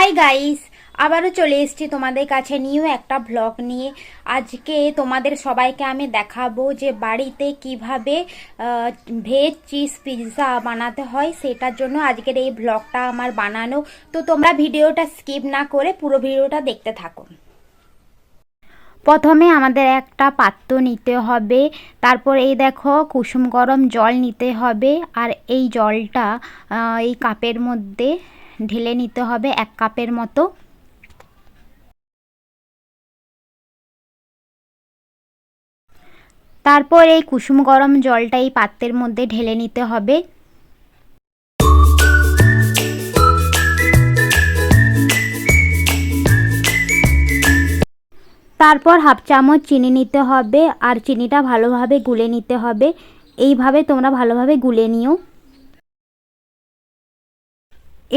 Hi guys, আবারও চলে এসেছি তোমাদের কাছে নিউ একটা ব্লগ নিয়ে। আজকে তোমাদের সবাইকে আমি দেখাবো যে বাড়িতে কিভাবে ভেজ চিজ পিৎজা বানাতে হয়, সেটার জন্য আজকের এই ব্লগটা আমার বানানো। তো তোমরা ভিডিওটা স্কিপ না করে পুরো ভিডিওটা দেখতে থাকো। প্রথমে আমাদের একটা পাত্র নিতে হবে, তারপর এই দেখো কুসুম গরম জল নিতে হবে, আর এই জলটা এই কাপের মধ্যে ঢেলে নিতে হবে 1 কাপের মতো। তারপর এই কুসুম গরম জলটা এই পাত্রের মধ্যে ঢেলে নিতে হবে। তারপর হাফ চামচ চিনি নিতে হবে, আর চিনিটা ভালোভাবে গুলে নিতে হবে। এইভাবে তোমরা ভালোভাবে গুলে নিও।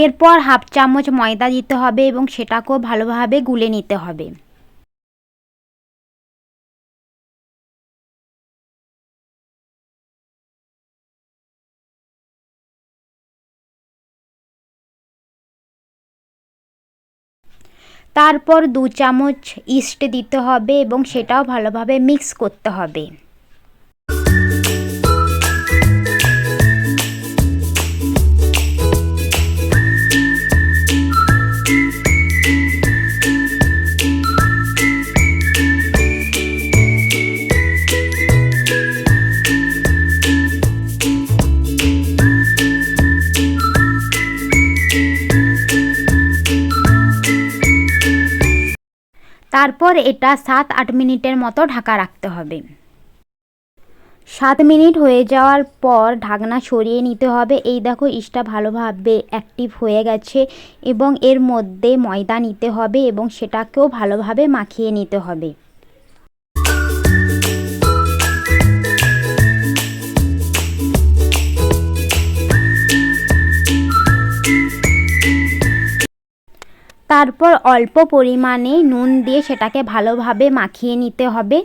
এরপর হাফ চামচ ময়দা দিতে হবে এবং সেটাকেও ভালোভাবে গুলে নিতে হবে। তারপর 2 চামচ ইস্ট দিতে হবে এবং সেটাও ভালোভাবে মিক্স করতে হবে। তারপর এটা 7-8 মিনিটের মতো ঢাকা রাখতে হবে। 7 মিনিট হয়ে যাওয়ার পর ঢাকনা সরিয়ে নিতে হবে। এই দেখো ইস্টটা ভালোভাবে অ্যাক্টিভ হয়ে গেছে এবং এর মধ্যে ময়দা নিতে হবে এবং সেটাকেও ভালোভাবে মাখিয়ে নিতে হবে। তারপর অল্প পরিমাণে নুন দিয়ে সেটাকে ভালোভাবে মাখিয়ে নিতে হবে।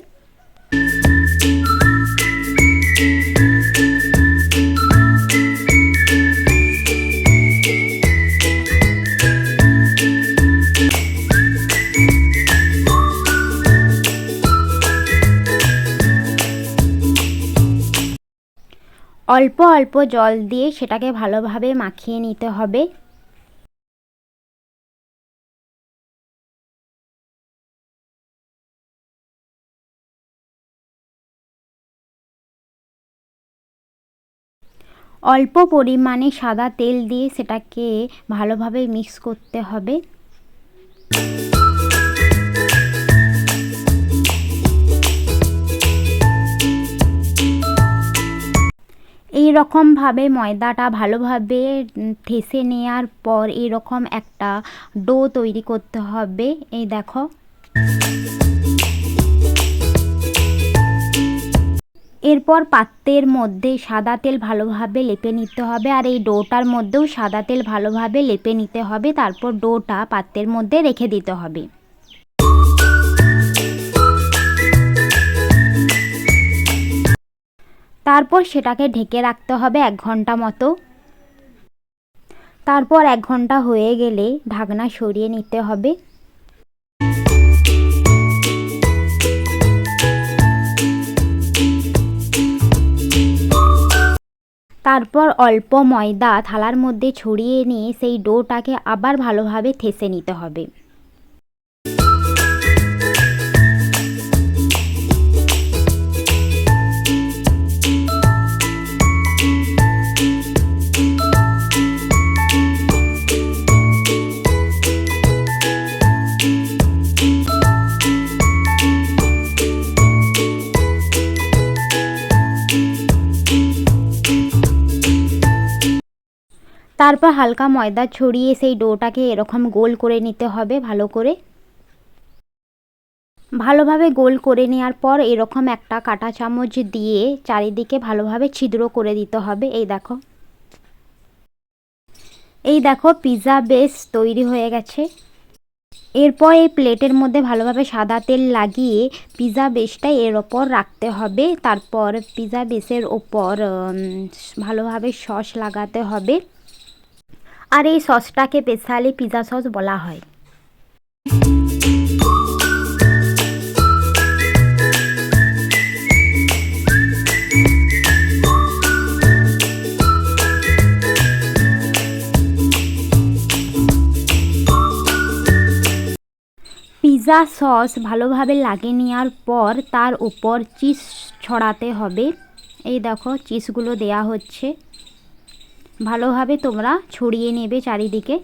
অল্প অল্প জল দিয়ে সেটাকে ভালোভাবে মাখিয়ে নিতে হবে। অল্প পরিমাণে সাদা তেল দিয়ে সেটাকে ভালোভাবে মিক্স করতে হবে। এই রকমভাবে ময়দাটা ভালোভাবে ঠেসে নেওয়ার পর এরকম একটা ডো তৈরি করতে হবে। এই দেখো, এরপর পাত্রের মধ্যে সাদা তেল ভালোভাবে লেপে নিতে হবে, আর এই ডোটার মধ্যেও সাদা তেল ভালোভাবে লেপে নিতে হবে। তারপর ডোটা পাত্রের মধ্যে রেখে দিতে হবে। তারপর সেটাকে ঢেকে রাখতে হবে 1 ঘন্টা মতো। তারপর 1 ঘন্টা হয়ে গেলে ঢাকনা সরিয়ে নিতে হবে। তারপর অল্প ময়দা থালার মধ্যে ছড়িয়ে নিয়ে সেই ডোটাকে আবার ভালোভাবে ঠেসে নিতে হবে। তারপর হালকা ময়দা ছড়িয়ে সেই ডোটাকে এরকম গোল করে নিতে হবে। ভালোভাবে গোল করে নেওয়ার পর এরকম একটা কাঁটা চামচ দিয়ে চারিদিকে ভালোভাবে ছিদ্র করে দিতে হবে। এই দেখো পিৎজা বেস তৈরি হয়ে গেছে। এরপর এই প্লেটের মধ্যে ভালোভাবে সাদা তেল লাগিয়ে পিৎজা বেসটা এর ওপর রাখতে হবে। তারপর পিৎজা বেসের ওপর ভালোভাবে সস লাগাতে হবে। আর এই সসটাকে স্পেশালি পিৎজা সস বলা হয়। পিৎজা সস ভালোভাবে লাগিয়ে নেওয়ার পর তার উপর চিজ ছড়াতে হবে। এই দেখো চিজগুলো দেয়া হচ্ছে, ভালোভাবে তোমরা ছড়িয়ে নেবে চারিদিকে।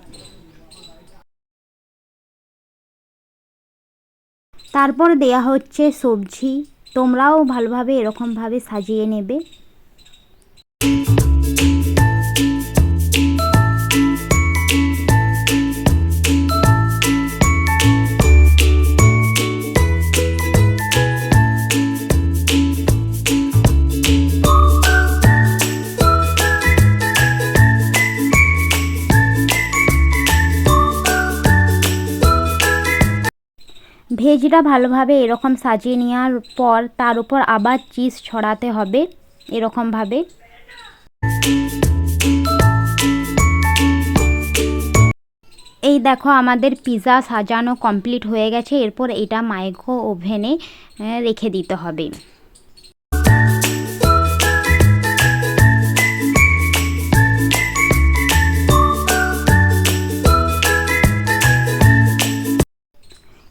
তারপর দেয়া হচ্ছে সবজি, তোমরাও ভালোভাবে এরকমভাবে সাজিয়ে নেবে। ভেজটা ভালোভাবে এরকম সাজিয়ে নেওয়ার পর তার উপর আবার চিজ ছড়াতে হবে এরকমভাবে। এই দেখো আমাদের পিৎজা সাজানো কমপ্লিট হয়ে গেছে। এরপর এটা মাইক্রো ওভেনে রেখে দিতে হবে।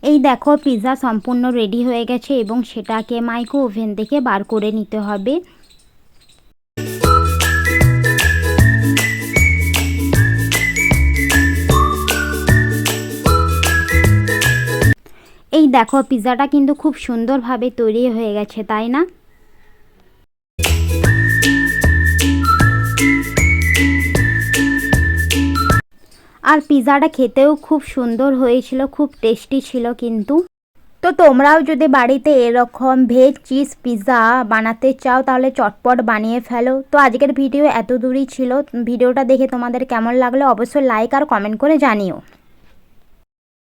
এই দেখো পিৎজা সম্পূর্ণ রেডি হয়ে গেছে এবং সেটাকে মাইক্রো ওভেন থেকে বার করে নিতে হবে। এই দেখো পিৎজাটা কিন্তু খুব সুন্দরভাবে তৈরি হয়ে গেছে, তাই না? আর পিৎজাটা খেতেও খুব সুন্দর হয়েছিল, খুব টেস্টি ছিল কিন্তু। তো তোমরাও যদি বাড়িতে এরকম ভেজ চিজ পিৎজা বানাতে চাও তাহলে চটপট বানিয়ে ফেলো। তো আজকের ভিডিও এত দূরই ছিল। ভিডিওটা দেখে তোমাদের কেমন লাগলো অবশ্যই লাইক আর কমেন্ট করে জানিও।